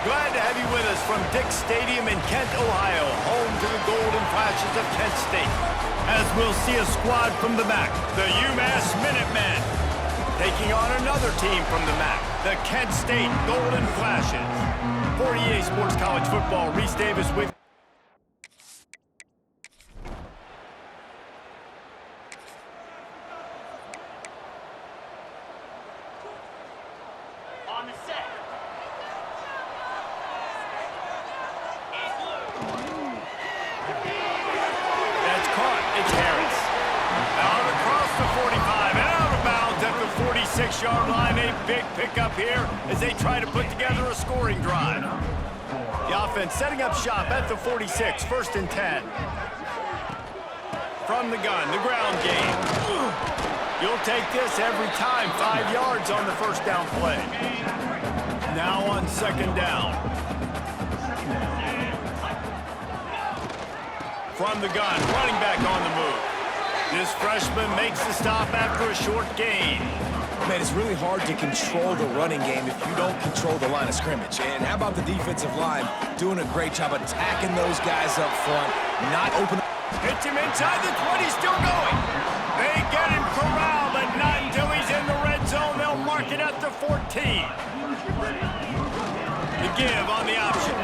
Glad to have you with us from Dick Stadium in Kent, Ohio, home to the Golden Flashes of Kent State. As we'll see a squad from the MAC, the UMass Minutemen, taking on another team from the MAC, the Kent State Golden Flashes. For EA Sports College Football, Reese Davis with on the set. That's caught. It's Harris. Out across the 45 and out of bounds at the 46-yard line. A big pickup here as they try to put together a scoring drive. The offense setting up shop at the 46, 1st and 10. From the gun, the ground game. You'll take this every time. 5 yards on the first down play. Now on 2nd down. From the gun, running back on the move. This freshman makes the stop after a short gain. Man, it's really hard to control the running game if you don't control the line of scrimmage. And how about the defensive line doing a great job attacking those guys up front, not open. Hits him inside the 20, still going. They get him corralled, but not until he's in the red zone. They'll mark it at the 14. The give on the option.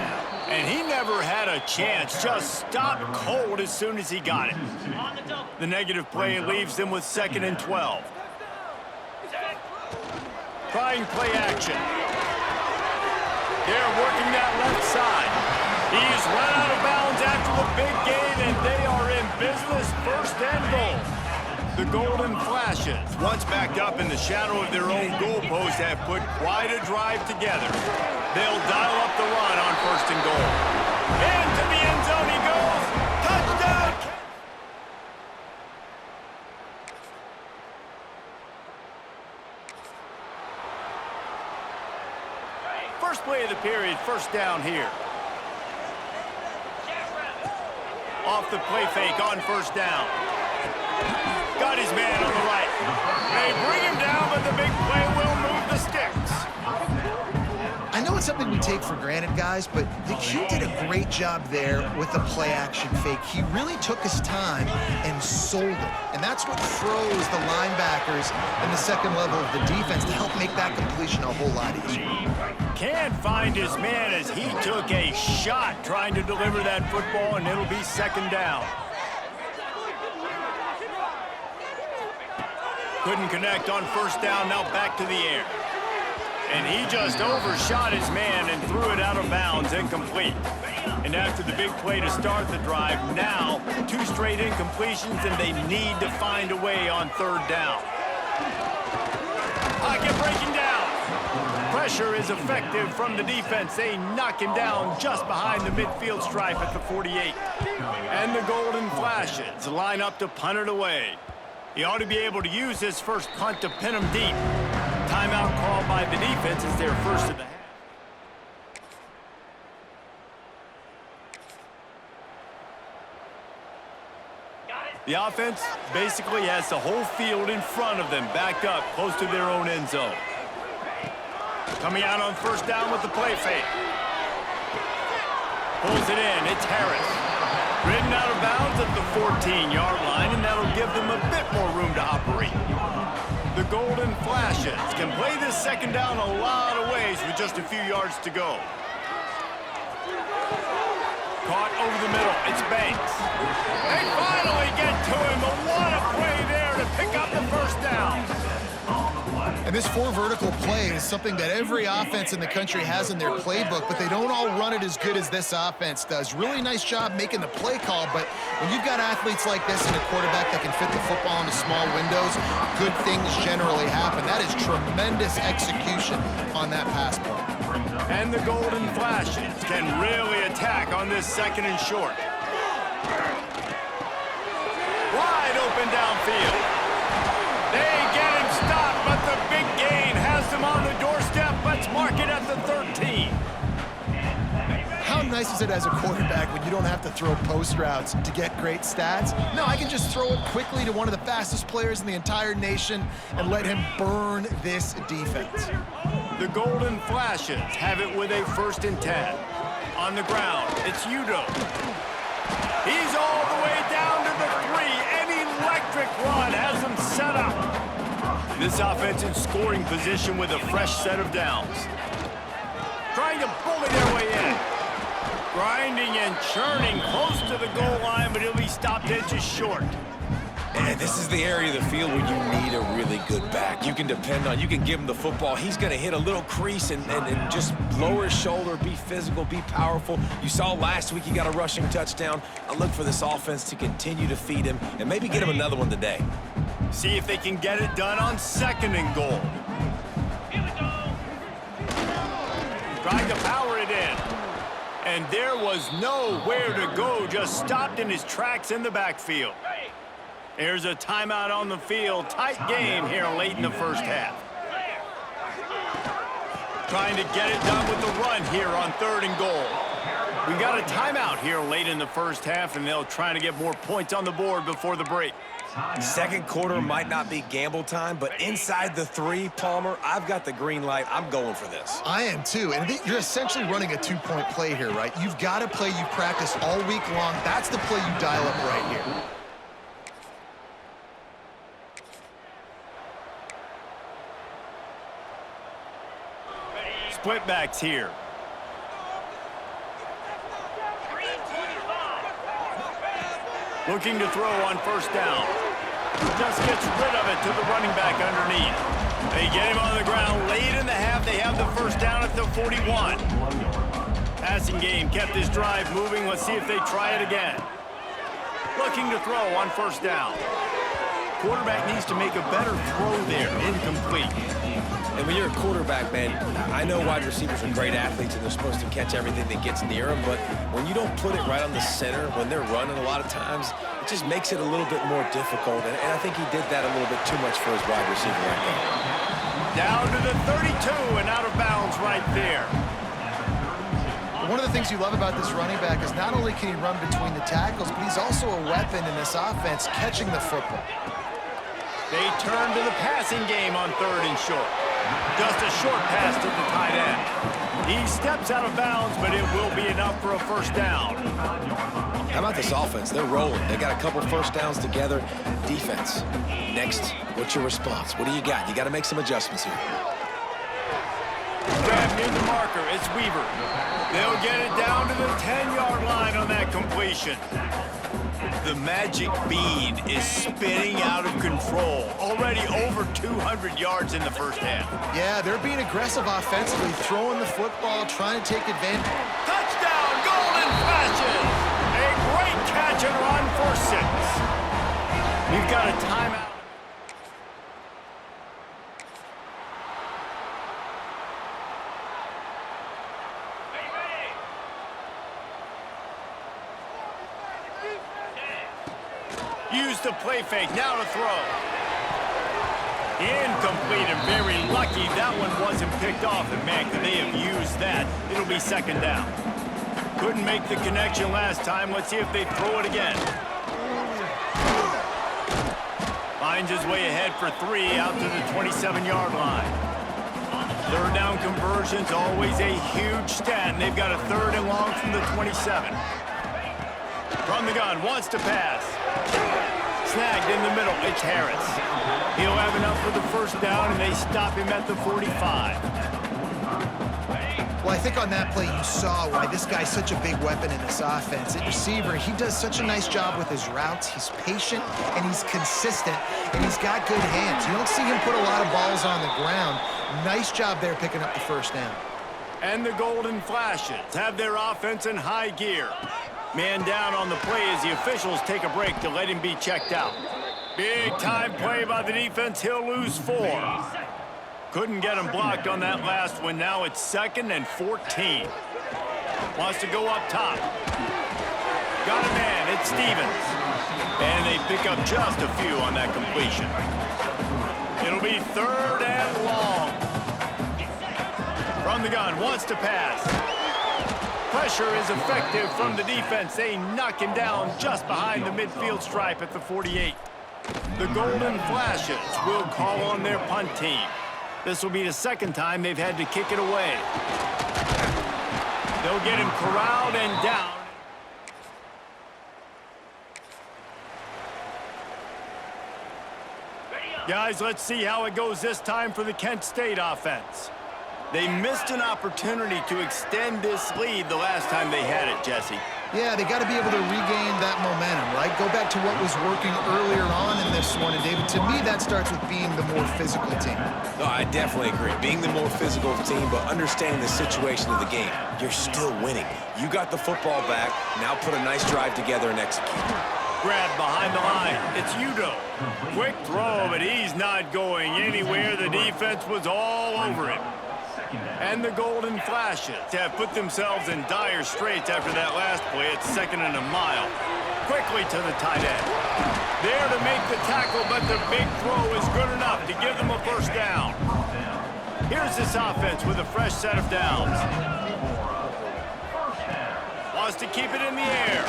And he never had a chance, just stopped cold as soon as he got it. The negative play leaves them with 2nd and 12. Trying play action. They're working that left side. He's run out of bounds after the big gain, and they are in business, 1st and goal. The Golden Flashes, once backed up in the shadow of their own goalpost, have put quite a drive together. They'll dial up the run on 1st and goal. Into the end zone he goes. Touchdown! First play of the period, 1st down here. Off the play fake on 1st down. Got his man on the right. They bring him down, but the big play will move the sticks. I know it's something we take for granted, guys, but the Q did a great job there with the play-action fake. He really took his time and sold it, and that's what froze the linebackers in the second level of the defense to help make that completion a whole lot easier. Can't find his man as he took a shot trying to deliver that football, and it'll be 2nd down. Couldn't connect on 1st down, now back to the air. And he just overshot his man and threw it out of bounds, incomplete. And after the big play to start the drive, now 2 straight incompletions, and they need to find a way on 3rd down. Pocket breaking down. Pressure is effective from the defense. They knock him down just behind the midfield stripe at the 48. And the Golden Flashes line up to punt it away. He ought to be able to use his first punt to pin him deep. Timeout called by the defense is their first of the half. The offense basically has the whole field in front of them, backed up close to their own end zone. Coming out on 1st down with the play fake. Pulls it in, it's Harris. Ridden out of bounds at the 14-yard line, and that'll give them a bit more room to operate. The Golden Flashes can play this 2nd down a lot of ways with just a few yards to go. Caught over the middle, it's Banks. They finally get to him, but what a play there to pick up the 1st down. And this 4 vertical play is something that every offense in the country has in their playbook, but they don't all run it as good as this offense does. Really nice job making the play call, but when you've got athletes like this and a quarterback that can fit the football into small windows, good things generally happen. That is tremendous execution on that pass play. And the Golden Flashes can really attack on this 2nd and short. Wide open downfield. They get him stopped, but the big gain has them on the doorstep. Let's mark it at the 13. How nice is it as a quarterback when you don't have to throw post routes to get great stats? No, I can just throw it quickly to one of the fastest players in the entire nation and let him burn this defense. The Golden Flashes have it with a 1st and 10. On the ground, it's Udoh. He's all the way down to the 3. An electric run has him set up. This offense in scoring position with a fresh set of downs. Trying to bully their way in. Grinding and churning close to the goal line, but he'll be stopped inches short. And this is the area of the field where you need a really good back. You can depend on, you can give him the football. He's going to hit a little crease and just lower his shoulder, be physical, be powerful. You saw last week he got a rushing touchdown. I look for this offense to continue to feed him and maybe get him another one today. See if they can get it done on 2nd and goal. Trying to power it in. And there was nowhere to go, just stopped in his tracks in the backfield. There's a timeout on the field. Tight game here late in the 1st half. Trying to get it done with the run here on 3rd and goal. We got a timeout here late in the 1st half, and they'll try to get more points on the board before the break. 2nd quarter might not be gamble time, but inside the 3, Palmer, I've got the green light. I'm going for this. I am too, and you're essentially running a 2-point play here, right? You've got a play you practice all week long. That's the play you dial up right here. Split backs here. Looking to throw on 1st down. Just gets rid of it to the running back underneath. They get him on the ground late in the half. They have the 1st down at the 41. Passing game kept his drive moving. Let's see if they try it again. Looking to throw on 1st down. Quarterback needs to make a better throw there. Incomplete. And when you're a quarterback, man, I know wide receivers are great athletes and they're supposed to catch everything that gets near them, but when you don't put it right on the center, when they're running a lot of times, it just makes it a little bit more difficult. And I think he did that a little bit too much for his wide receiver right now. Down to the 32 and out of bounds right there. One of the things you love about this running back is not only can he run between the tackles, but he's also a weapon in this offense catching the football. They turn to the passing game on 3rd and short. Just a short pass to the tight end. He steps out of bounds, but it will be enough for a 1st down. How about this offense? They're rolling. They got a couple 1st downs together. Defense. Next, what's your response? What do you got? You got to make some adjustments here. Grab near the marker. It's Weaver. They'll get it down to the 10-yard line on that completion. The magic bean is spinning out of control. Already over 200 yards in the 1st half. Yeah, they're being aggressive offensively, throwing the football, trying to take advantage. Touchdown, Golden Flashes! A great catch and run for 6. We've got a timeout. Use the play fake, now to throw. Incomplete and very lucky that one wasn't picked off. And man, could they have used that? It'll be 2nd down. Couldn't make the connection last time. Let's see if they throw it again. Finds his way ahead for 3 out to the 27-yard line. 3rd down conversion's always a huge stat, and they've got a 3rd and long from the 27. From the gun, wants to pass. Snagged in the middle, it's Harris. He'll have enough for the 1st down, and they stop him at the 45. Well, I think on that play you saw why this guy's such a big weapon in this offense. At receiver, he does such a nice job with his routes. He's patient, and he's consistent, and he's got good hands. You don't see him put a lot of balls on the ground. Nice job there picking up the 1st down. And the Golden Flashes have their offense in high gear. Man down on the play as the officials take a break to let him be checked out. Big time play by the defense. He'll lose 4. Couldn't get him blocked on that last one. Now it's 2nd and 14. Wants to go up top. Got a man. It's Stevens. And they pick up just a few on that completion. It'll be 3rd and long. From the gun. Wants to pass. Pressure is effective from the defense. They knock him down just behind the midfield stripe at the 48. The Golden Flashes will call on their punt team. This will be the second time they've had to kick it away. They'll get him corralled and down. Guys, let's see how it goes this time for the Kent State offense. They missed an opportunity to extend this lead the last time they had it, Jesse. Yeah, they got to be able to regain that momentum, right? Go back to what was working earlier on in this one. And, David, to me, that starts with being the more physical team. No, I definitely agree. Being the more physical team, but understanding the situation of the game. You're still winning. You got the football back. Now put a nice drive together and execute. Grab behind the line. It's Udo. Quick throw, but he's not going anywhere. The defense was all over him. And the Golden Flashes have put themselves in dire straits after that last play. It's 2nd and a mile. Quickly to the tight end. There to make the tackle, but the big throw is good enough to give them a first down. Here's this offense with a fresh set of downs. Wants to keep it in the air.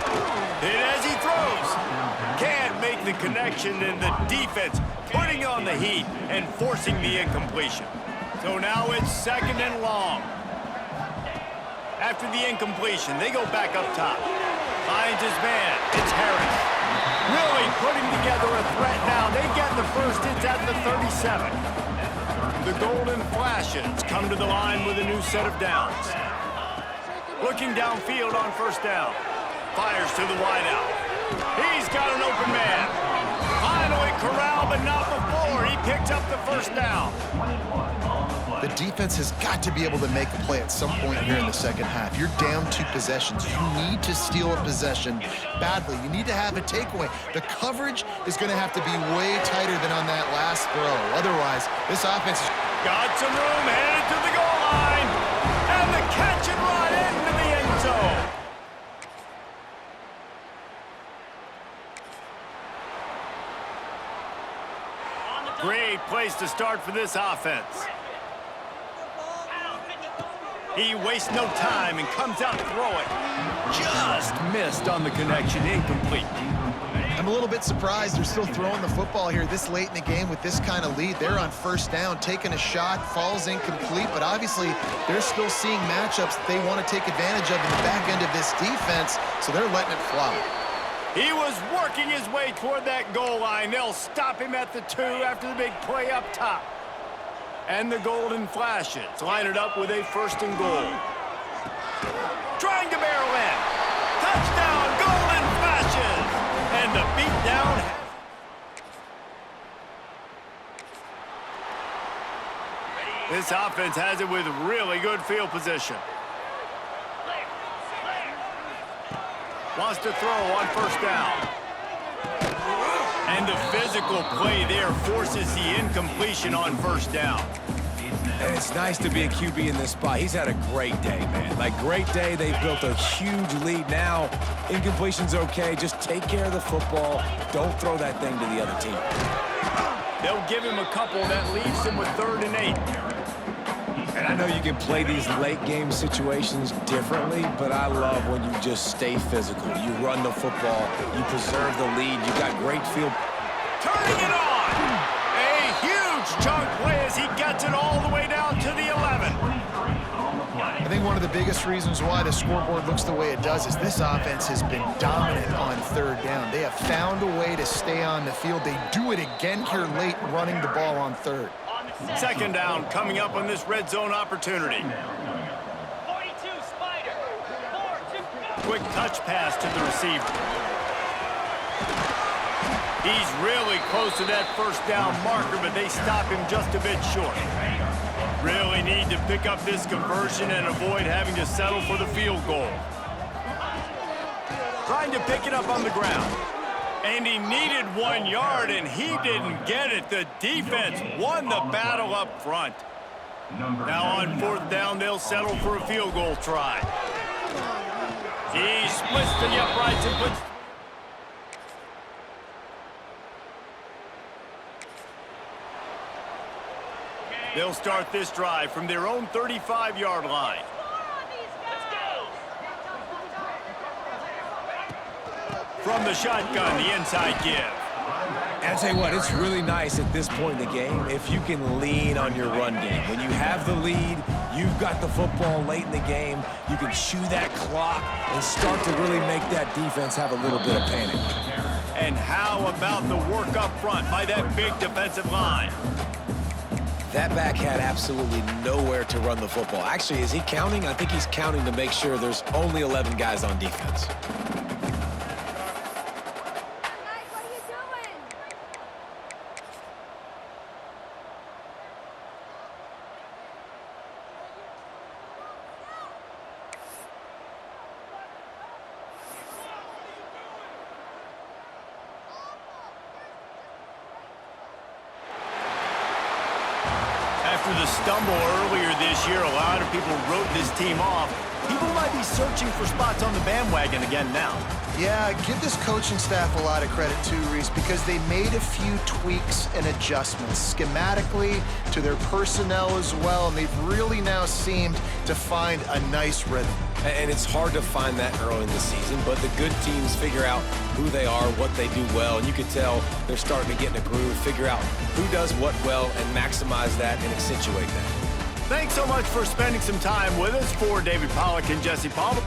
Hit as he throws. Can't make the connection, and the defense putting on the heat and forcing the incompletion. So now it's 2nd and long. After the incompletion, they go back up top. Finds his man. It's Harris. Really putting together a threat now. They get the first. It's at the 37. The Golden Flashes come to the line with a new set of downs. Looking downfield on first down. Fires to the wideout. He's got an open man. Finally corralled, but not before. He picks up the first down. The defense has got to be able to make a play at some point here in the second half. You're down 2 possessions. You need to steal a possession badly. You need to have a takeaway. The coverage is going to have to be way tighter than on that last throw. Otherwise, this offense is... Got some room, headed to the goal line. And the catch and run into the end zone. Great place to start for this offense. He wastes no time and comes out to throw it. Just missed on the connection, incomplete. I'm a little bit surprised they're still throwing the football here this late in the game with this kind of lead. They're on first down, taking a shot, falls incomplete, but obviously they're still seeing matchups that they want to take advantage of in the back end of this defense, so they're letting it fly. He was working his way toward that goal line. They'll stop him at the 2 after the big play up top. And the Golden Flashes line it up with a 1st and goal. Trying to barrel in. Touchdown, Golden Flashes! And the beat down. This offense has it with really good field position. Wants to throw on first down. And the physical play there forces the incompletion on first down. And it's nice to be a QB in this spot. He's had a great day, man. Like, great day. They've built a huge lead. Now, incompletion's okay. Just take care of the football. Don't throw that thing to the other team. They'll give him a couple that leaves him with 3rd and 8. And I know you can play these late game situations differently, but I love when you just stay physical. You run the football, you preserve the lead, you got great field. Turning it on! A huge chunk play as he gets it all the way down to the 11. I think one of the biggest reasons why the scoreboard looks the way it does is this offense has been dominant on 3rd down. They have found a way to stay on the field. They do it again here late, running the ball on 3rd. 2nd down coming up on this red zone opportunity. 42 Spider. 4-2. Quick touch pass to the receiver. He's really close to that first down marker, but they stop him just a bit short. Really need to pick up this conversion and avoid having to settle for the field goal. Trying to pick it up on the ground. And he needed 1 yard, and he didn't get it. The defense won the battle up front. Now on 4th down, they'll settle for a field goal try. He splits the uprights and puts... They'll start this drive from their own 35-yard line. From the shotgun, the inside give. And I tell you what, it's really nice at this point in the game if you can lean on your run game. When you have the lead, you've got the football late in the game, you can chew that clock and start to really make that defense have a little bit of panic. And how about the work up front by that big defensive line? That back had absolutely nowhere to run the football. Actually, is he counting? I think he's counting to make sure there's only 11 guys on defense. After the stumble earlier this year, a lot of people wrote this team off. People might be searching for spots on the bandwagon again now. Yeah, give this coaching staff a lot of credit too, Reese, because they made a few tweaks and adjustments schematically to their personnel as well, and they've really now seemed to find a nice rhythm. And it's hard to find that early in the season, but the good teams figure out who they are, what they do well, and you can tell they're starting to get in a groove, figure out who does what well, and maximize that and accentuate that. Thanks so much for spending some time with us. For David Pollack and Jesse Palmer.